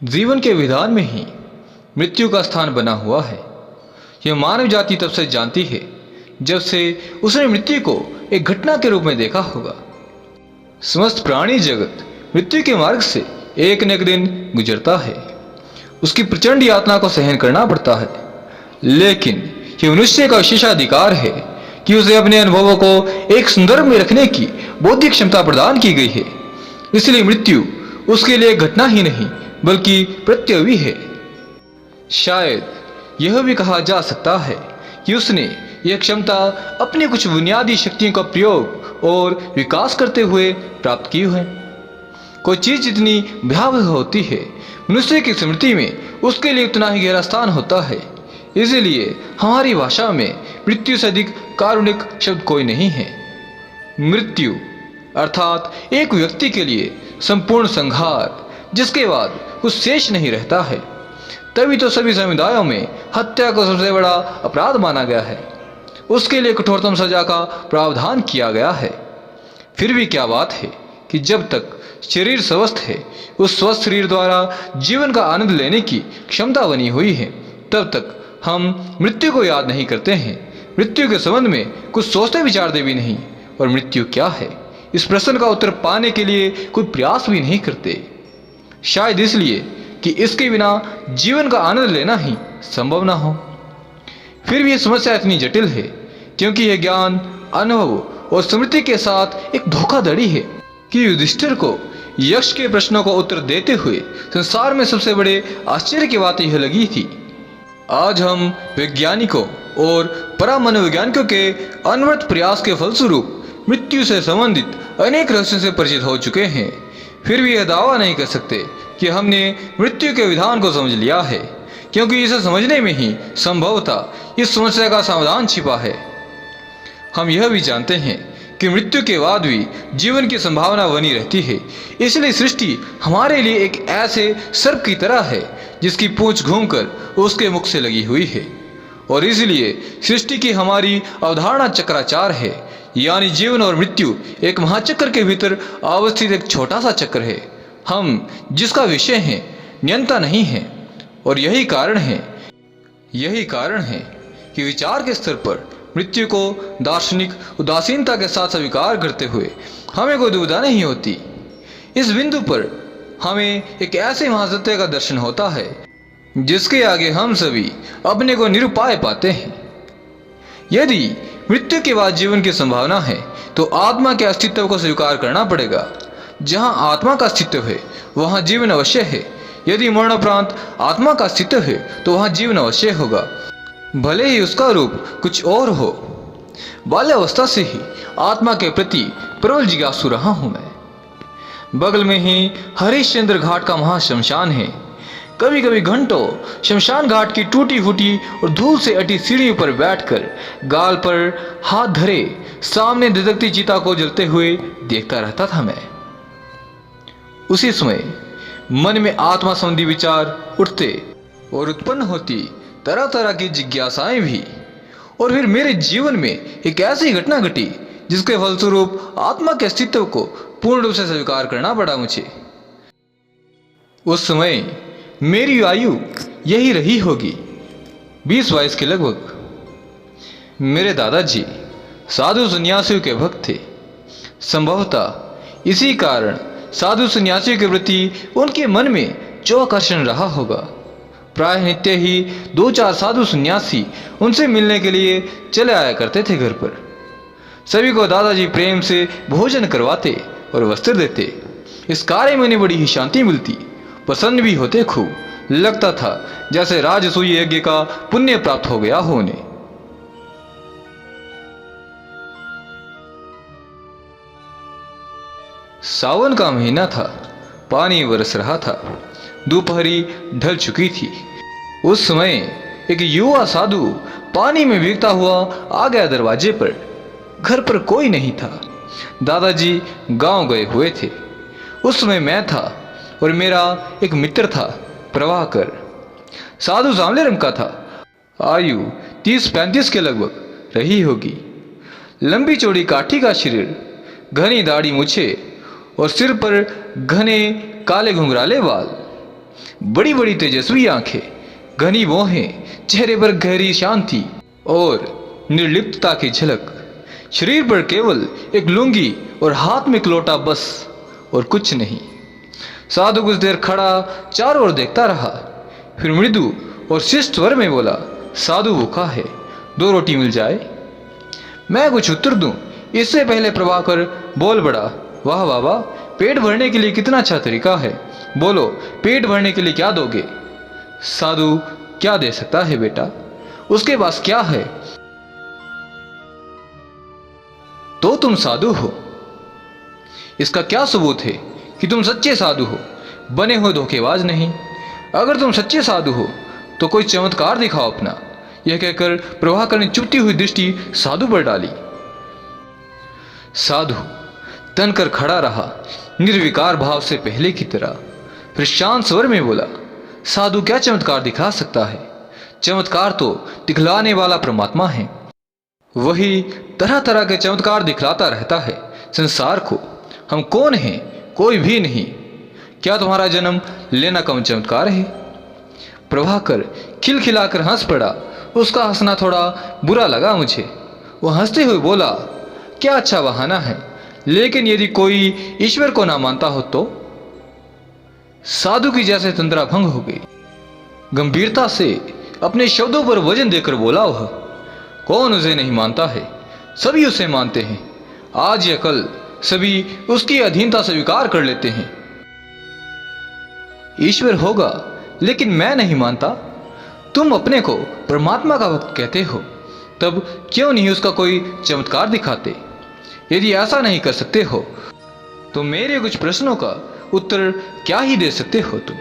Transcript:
जीवन के विधान में ही मृत्यु का स्थान बना हुआ है। यह मानव जाति तब से जानती है जब से उसने मृत्यु को एक घटना के रूप में देखा होगा। समस्त प्राणी जगत मृत्यु के मार्ग से एक न एक दिन गुजरता है। उसकी प्रचंड यातना को सहन करना पड़ता है, लेकिन यह मनुष्य का विशेषाधिकार है कि उसे अपने अनुभवों को एक संदर्भ में रखने की बौद्धिक क्षमता प्रदान की गई है। इसलिए मृत्यु उसके लिए एक घटना ही नहीं बल्कि प्रत्यय है। शायद यह भी कहा जा सकता है कि उसने यह क्षमता अपनी कुछ बुनियादी शक्तियों का प्रयोग और विकास करते हुए प्राप्त की है। कोई चीज जितनी भयावह होती है, मनुष्य की स्मृति में उसके लिए उतना ही गहरा स्थान होता है। इसलिए हमारी भाषा में मृत्यु से अधिक कारुणिक शब्द कोई नहीं है। मृत्यु अर्थात एक व्यक्ति के लिए संपूर्ण संहार, जिसके बाद कुछ शेष नहीं रहता है। तभी तो सभी समुदायों में हत्या को सबसे बड़ा अपराध माना गया है। उसके लिए कठोरतम सजा का प्रावधान किया गया है। फिर भी क्या बात है कि जब तक शरीर स्वस्थ है, उस स्वस्थ शरीर द्वारा जीवन का आनंद लेने की क्षमता बनी हुई है, तब तक हम मृत्यु को याद नहीं करते हैं। मृत्यु के संबंध में कुछ सोचते विचारते भी नहीं, और मृत्यु क्या है इस प्रश्न का उत्तर पाने के लिए कोई प्रयास भी नहीं करते। शायद इसलिए कि इसके बिना जीवन का आनंद लेना ही संभव ना हो। फिर भी यह समस्या इतनी जटिल है क्योंकि यह ज्ञान, अनुभव और स्मृति के साथ एक धोखाधड़ी है कि युधिष्ठिर को यक्ष के प्रश्नों को उत्तर देते हुए संसार में सबसे बड़े आश्चर्य की बात यह लगी थी। आज हम वैज्ञानिकों और परामनोवैज्ञानिकों के अनवरत प्रयास के फलस्वरूप मृत्यु से संबंधित अनेक रहस्यों से परिचित हो चुके हैं। फिर भी यह दावा नहीं कर सकते कि हमने मृत्यु के विधान को समझ लिया है, क्योंकि इसे समझने में ही संभवतः इस समस्या का समाधान छिपा है। हम यह भी जानते हैं कि मृत्यु के बाद भी जीवन की संभावना बनी रहती है। इसलिए सृष्टि हमारे लिए एक ऐसे सर्प की तरह है जिसकी पूंछ घूमकर उसके मुख से लगी हुई है, और इसलिए सृष्टि की हमारी अवधारणा चक्राचार है, यानी जीवन और मृत्यु एक महाचक्र के भीतर अवस्थित एक छोटा सा चक्र है, हम जिसका विषय है नियंता नहीं है। और यही कारण है कि विचार के स्तर पर मृत्यु को दार्शनिक उदासीनता के साथ स्वीकार करते हुए हमें कोई दुविधा नहीं होती। इस बिंदु पर हमें एक ऐसे महासत्य का दर्शन होता है जिसके आगे हम सभी अपने को निरुपाय पाते हैं। यदि मृत्यु के बाद जीवन की संभावना है तो आत्मा के अस्तित्व को स्वीकार करना पड़ेगा। जहां आत्मा का अस्तित्व है वहां जीवन अवश्य है। यदि मरणोपरांत आत्मा का अस्तित्व है तो वहां जीवन अवश्य होगा, भले ही उसका रूप कुछ और हो। बाल्यावस्था से ही आत्मा के प्रति प्रबल जिज्ञासु रहा हूं मैं। बगल में ही हरिश्चंद्र घाट का महाशमशान है। कभी कभी घंटों शमशान घाट की टूटी फूटी और धूल से अटी सीढ़ियों पर बैठकर गाल पर हाथ धरे सामने धधकती चिता को जलते हुए देखता रहता था मैं। उसी समय मन में आत्मा संबंधी विचार उठते और उत्पन्न होती तरह तरह की जिज्ञासाएं भी। और फिर मेरे जीवन में एक ऐसी घटना घटी जिसके फलस्वरूप आत्मा के अस्तित्व को पूर्ण रूप से स्वीकार करना पड़ा मुझे। उस समय मेरी आयु यही रही होगी, 20-22 के लगभग। मेरे दादाजी साधु सन्यासियों के भक्त थे। संभवतः इसी कारण साधु सन्यासियों के प्रति उनके मन में जो आकर्षण रहा होगा। प्राय नित्य ही 2-4 साधु सन्यासी उनसे मिलने के लिए चले आया करते थे घर पर। सभी को दादाजी प्रेम से भोजन करवाते और वस्त्र देते। इस कार्य में उन्हें बड़ी ही शांति मिलती, प्रसन्न भी होते खूब। लगता था जैसे राजसूय यज्ञ का पुण्य प्राप्त हो गया हो उन्हें। सावन का महीना था, पानी बरस रहा था, दोपहरी ढल चुकी थी। उस समय एक युवा साधु पानी में भीगता हुआ आ गया दरवाजे पर। घर पर कोई नहीं था। दादाजी गांव गए हुए थे। उस समय मैं था और मेरा एक मित्र था, प्रभाकर। साधु सांवले रंग का था, आयु 30-35 के लगभग रही होगी। लंबी चौड़ी काठी का शरीर, घनी दाढ़ी मूछे और सिर पर घने काले घुंघराले बाल। बड़ी बड़ी तेजस्वी आंखें, घनी मोहें, चेहरे पर गहरी शांति और निर्लिप्तता की झलक। शरीर पर केवल एक लुंगी और हाथ में एक लोटा, बस और कुछ नहीं। साधु कुछ देर खड़ा चारों ओर देखता रहा, फिर मृदु और शिष्ट स्वर में बोला, साधु भूखा है, 2 रोटी मिल जाए। मैं कुछ उत्तर दूं इससे पहले प्रभाकर बोल पड़ा, वाह बाबा, पेट भरने के लिए कितना अच्छा तरीका है। बोलो, पेट भरने के लिए क्या दोगे? साधु क्या दे सकता है बेटा, उसके पास क्या है? तो तुम साधु हो, इसका क्या सबूत है कि तुम सच्चे साधु हो, बने हो धोखेबाज नहीं। अगर तुम सच्चे साधु हो तो कोई चमत्कार दिखाओ अपना। यह कहकर प्रभाकर ने चुपती हुई दृष्टि साधु पर डाली। साधु तनकर खड़ा रहा, निर्विकार भाव से पहले की तरह, फिर शांत स्वर में बोला, साधु क्या चमत्कार दिखा सकता है? चमत्कार तो दिखलाने वाला परमात्मा है, वही तरह तरह के चमत्कार दिखलाता रहता है संसार को। हम कौन हैं? कोई भी नहीं। क्या तुम्हारा जन्म लेना कम चमत्कार है? प्रभाकर खिलखिलाकर हंस पड़ा। उसका हंसना थोड़ा बुरा लगा मुझे। वह हंसते हुए बोला, क्या अच्छा बहाना है, लेकिन यदि कोई ईश्वर को ना मानता हो तो? साधु की जैसे तंद्रा भंग हो गई। गंभीरता से अपने शब्दों पर वजन देकर बोला वह, कौन उसे नहीं मानता है? सभी उसे मानते हैं। आज या कल सभी उसकी अधीनता स्वीकार कर लेते हैं। ईश्वर होगा, लेकिन मैं नहीं मानता। तुम अपने को परमात्मा का भक्त कहते हो, तब क्यों नहीं उसका कोई चमत्कार दिखाते? यदि ऐसा नहीं कर सकते हो तो मेरे कुछ प्रश्नों का उत्तर क्या ही दे सकते हो तुम?